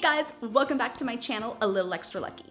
guys, welcome back to my channel, A Little Extra Lucky.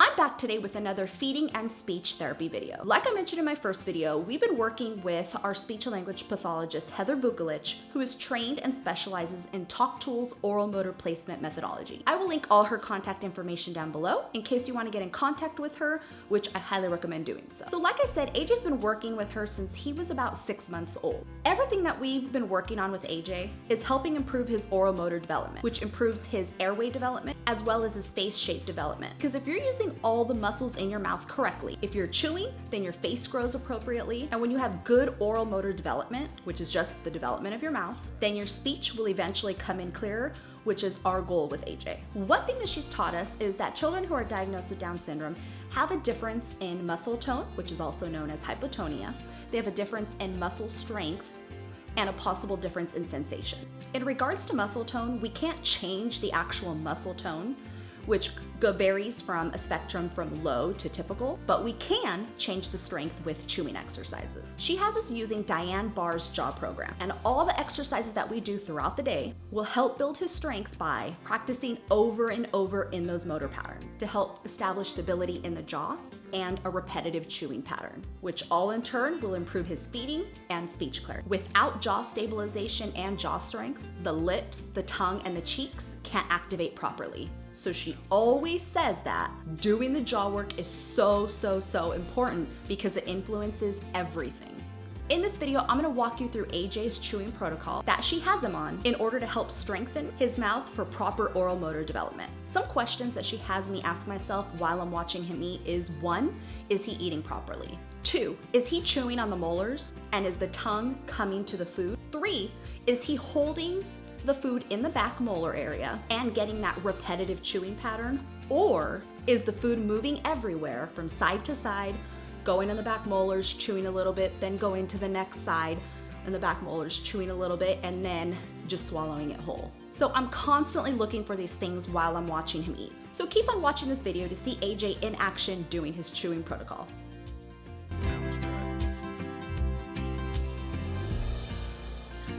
I'm back today with another feeding and speech therapy video. Like I mentioned in my first video, we've been working with our speech and language pathologist, Heather Vukelich, who is trained and specializes in Talk Tools oral motor placement methodology. I will link all her contact information down below in case you want to get in contact with her, which I highly recommend doing so. So like I said, AJ's been working with her since he was about 6 months old. Everything that we've been working on with AJ is helping improve his oral motor development, which improves his airway development as well as his face shape development. Because if you're using all the muscles in your mouth correctly, if you're chewing, then your face grows appropriately. And when you have good oral motor development, which is just the development of your mouth, then your speech will eventually come in clearer, which is our goal with AJ. One thing that she's taught us is that children who are diagnosed with Down syndrome have a difference in muscle tone, which is also known as hypotonia. They have a difference in muscle strength and a possible difference in sensation. In regards to muscle tone, we can't change the actual muscle tone, which varies from a spectrum from low to typical, but we can change the strength with chewing exercises. She has us using Diane Barr's jaw program, and all the exercises that we do throughout the day will help build his strength by practicing over and over in those motor patterns to help establish stability in the jaw and a repetitive chewing pattern, which all in turn will improve his feeding and speech clarity. Without jaw stabilization and jaw strength, the lips, the tongue, and the cheeks can't activate properly. So she always says that doing the jaw work is so important because it influences everything. In this video, I'm gonna walk you through AJ's chewing protocol that she has him on in order to help strengthen his mouth for proper oral motor development. Some questions that she has me ask myself while I'm watching him eat is: 1, is he eating properly? 2, is he chewing on the molars and is the tongue coming to the food? 3, is he holding the food in the back molar area and getting that repetitive chewing pattern? Or is the food moving everywhere from side to side, going in the back molars, chewing a little bit, then going to the next side and the back molars, chewing a little bit, and then just swallowing it whole? So I'm constantly looking for these things while I'm watching him eat. So keep on watching this video to see AJ in action doing his chewing protocol.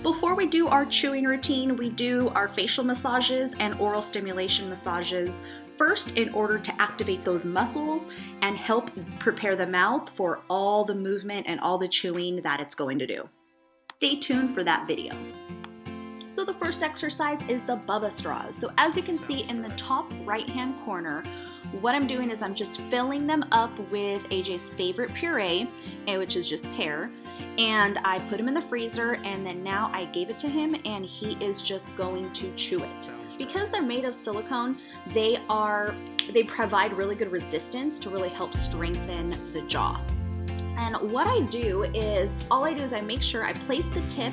Before we do our chewing routine, we do our facial massages and oral stimulation massages first in order to activate those muscles and help prepare the mouth for all the movement and all the chewing that it's going to do. Stay tuned for that video. So the first exercise is the Veggie Straws. So as you can see in the top right-hand corner, what I'm doing is I'm just filling them up with AJ's favorite puree, which is just pear, and I put him in the freezer, and then now I gave it to him and he is just going to chew it. Because they're made of silicone, they provide really good resistance to really help strengthen the jaw. And what I do is, I make sure I place the tip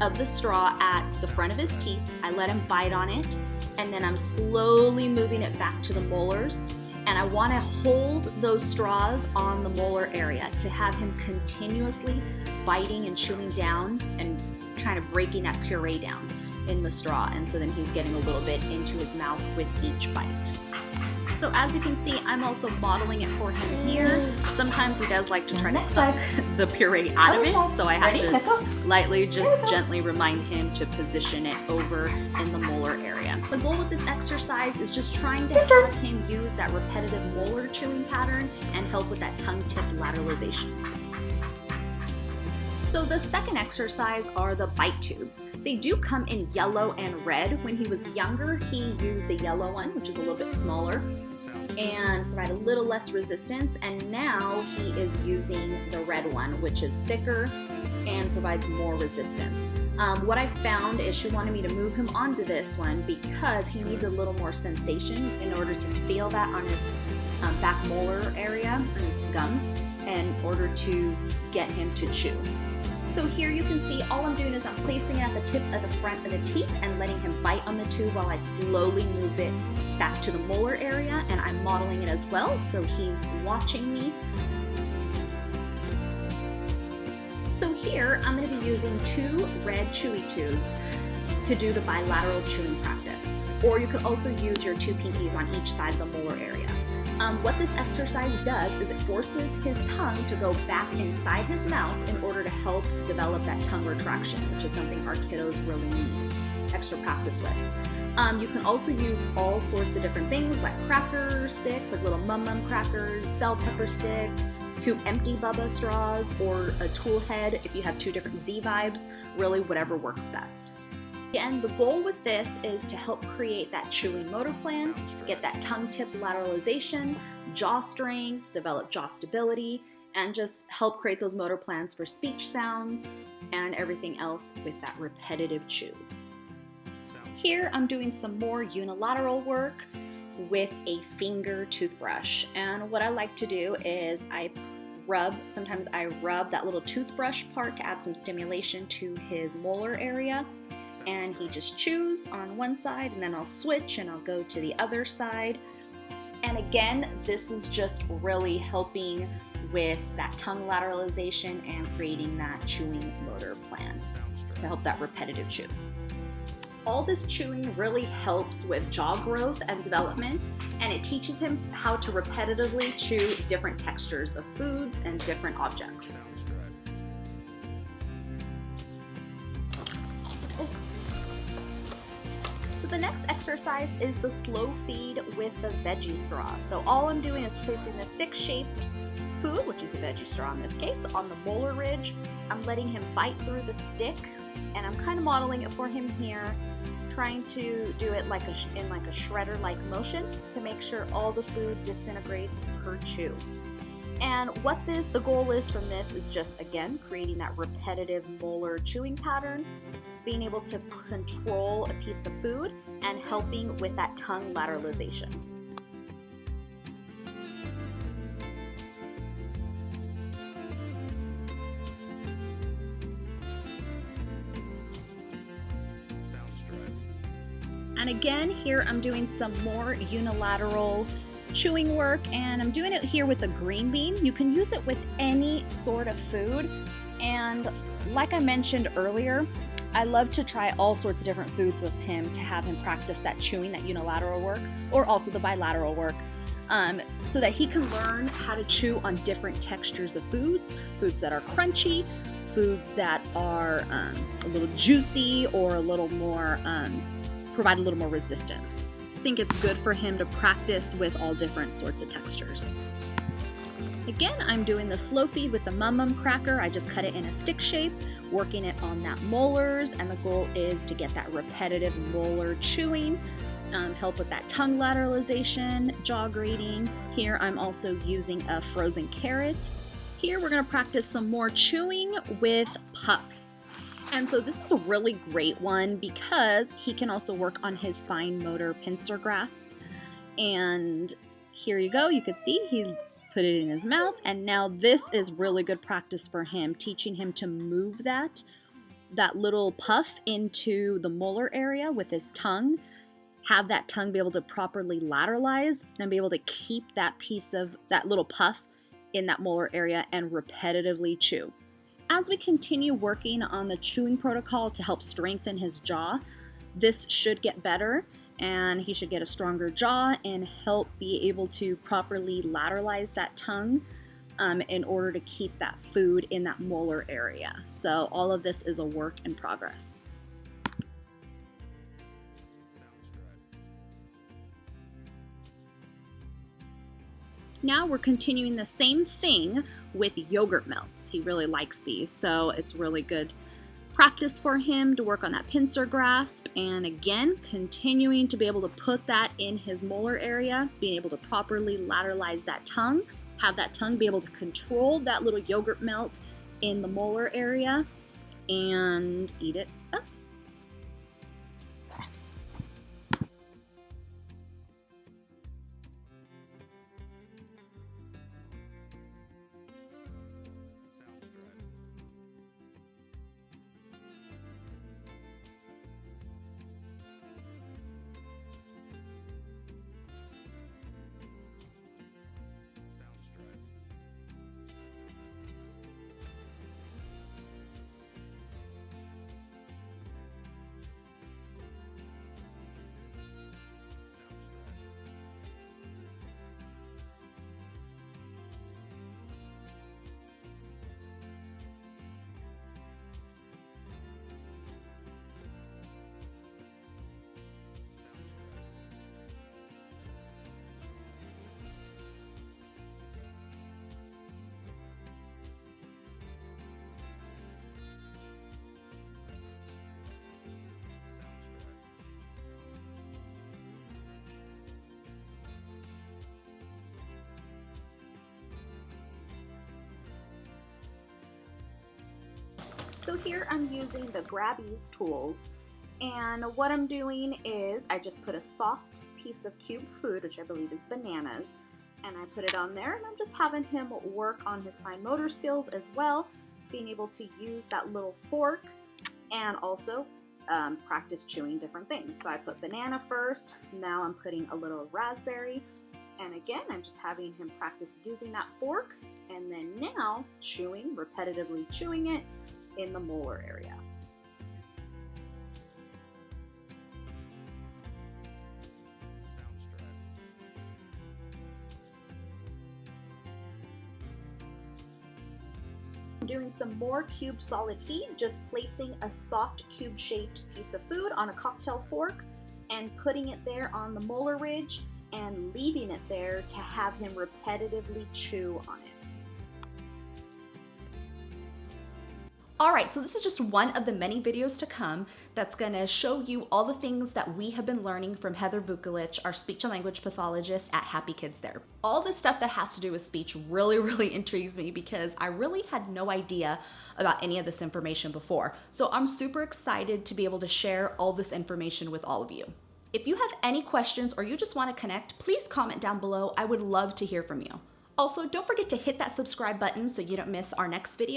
of the straw at the front of his teeth. I let him bite on it, and then I'm slowly moving it back to the molars. And I want to hold those straws on the molar area to have him continuously biting and chewing down and kind of breaking that puree down in the straw. And so then he's getting a little bit into his mouth with each bite. So as you can see, I'm also modeling it for him here. Sometimes he does like to try to suck the puree out of it, so I have to lightly, just gently remind him to position it over in the molar area. The goal with this exercise is just trying to help him use that repetitive molar chewing pattern and help with that tongue tip lateralization. So the second exercise are the bite tubes. They do come in yellow and red. When he was younger, he used the yellow one, which is a little bit smaller and provide a little less resistance. And now he is using the red one, which is thicker and provides more resistance. What I found is she wanted me to move him onto this one because he needs a little more sensation in order to feel that on his back molar area, on his gums, in order to get him to chew. So here you can see all I'm doing is I'm placing it at the tip of the front of the teeth and letting him bite on the tube while I slowly move it back to the molar area, and I'm modeling it as well, so he's watching me. So here I'm going to be using 2 red chewy tubes to do the bilateral chewing practice, or you could also use your 2 pinkies on each side of the molar area. What this exercise does is it forces his tongue to go back inside his mouth in order to help develop that tongue retraction, which is something our kiddos really need. extra practice with. You can also use all sorts of different things like cracker sticks, like little mum crackers, bell pepper sticks, 2 empty Bubba straws, or a tool head if you have 2 different Z vibes, really whatever works best. Again, the goal with this is to help create that chewing motor plan, get that tongue tip lateralization, jaw strength, develop jaw stability, and just help create those motor plans for speech sounds and everything else with that repetitive chew. Here I'm doing some more unilateral work with a finger toothbrush, and what I like to do is sometimes I rub that little toothbrush part to add some stimulation to his molar area, and he just chews on one side, and then I'll switch and I'll go to the other side. And again, this is just really helping with that tongue lateralization and creating that chewing motor plan to help that repetitive chew. All this chewing really helps with jaw growth and development, and it teaches him how to repetitively chew different textures of foods and different objects. So the next exercise is the slow feed with the Veggie Straw. So all I'm doing is placing the stick-shaped food, which is the Veggie Straw in this case, on the molar ridge. I'm letting him bite through the stick, and I'm kind of modeling it for him here, trying to do it in like a shredder-like motion to make sure all the food disintegrates per chew. And what the goal is from this is just, again, creating that repetitive molar chewing pattern, being able to control a piece of food, and helping with that tongue lateralization. And again, here I'm doing some more unilateral chewing work, and I'm doing it here with a green bean. You can use it with any sort of food, and like I mentioned earlier, I love to try all sorts of different foods with him to have him practice that chewing, that unilateral work, or also the bilateral work, so that he can learn how to chew on different textures of foods that are crunchy, foods that are a little juicy, or a little more provide a little more resistance. I think it's good for him to practice with all different sorts of textures. Again, I'm doing the slow feed with the mum cracker. I just cut it in a stick shape, working it on that molars, and the goal is to get that repetitive molar chewing, help with that tongue lateralization, jaw grating. Here I'm also using a frozen carrot. Here we're going to practice some more chewing with puffs. And so this is a really great one because he can also work on his fine motor pincer grasp. And here you go, you could see he put it in his mouth, and now this is really good practice for him, teaching him to move that little puff into the molar area with his tongue, have that tongue be able to properly lateralize, and be able to keep that piece of that little puff in that molar area and repetitively chew. As we continue working on the chewing protocol to help strengthen his jaw, this should get better, and he should get a stronger jaw and help be able to properly lateralize that tongue in order to keep that food in that molar area. So all of this is a work in progress. Now we're continuing the same thing with yogurt melts. He really likes these, so it's really good practice for him to work on that pincer grasp, and again, continuing to be able to put that in his molar area, being able to properly lateralize that tongue, have that tongue be able to control that little yogurt melt in the molar area, and eat it up. So here I'm using the Grabby's tools, and what I'm doing is I just put a soft piece of cube food, which I believe is bananas, and I put it on there, and I'm just having him work on his fine motor skills as well, being able to use that little fork and also practice chewing different things. So I put banana first, now I'm putting a little raspberry, and again I'm just having him practice using that fork, and then now repetitively chewing it in the molar area. Doing some more cube solid feed, just placing a soft cube shaped piece of food on a cocktail fork and putting it there on the molar ridge and leaving it there to have him repetitively chew on it. Alright, so this is just one of the many videos to come that's going to show you all the things that we have been learning from Heather Vukelich, our speech and language pathologist at Happy Kids Therapy. All this stuff that has to do with speech really intrigues me because I really had no idea about any of this information before. So I'm super excited to be able to share all this information with all of you. If you have any questions or you just want to connect, please comment down below. I would love to hear from you. Also, don't forget to hit that subscribe button so you don't miss our next video.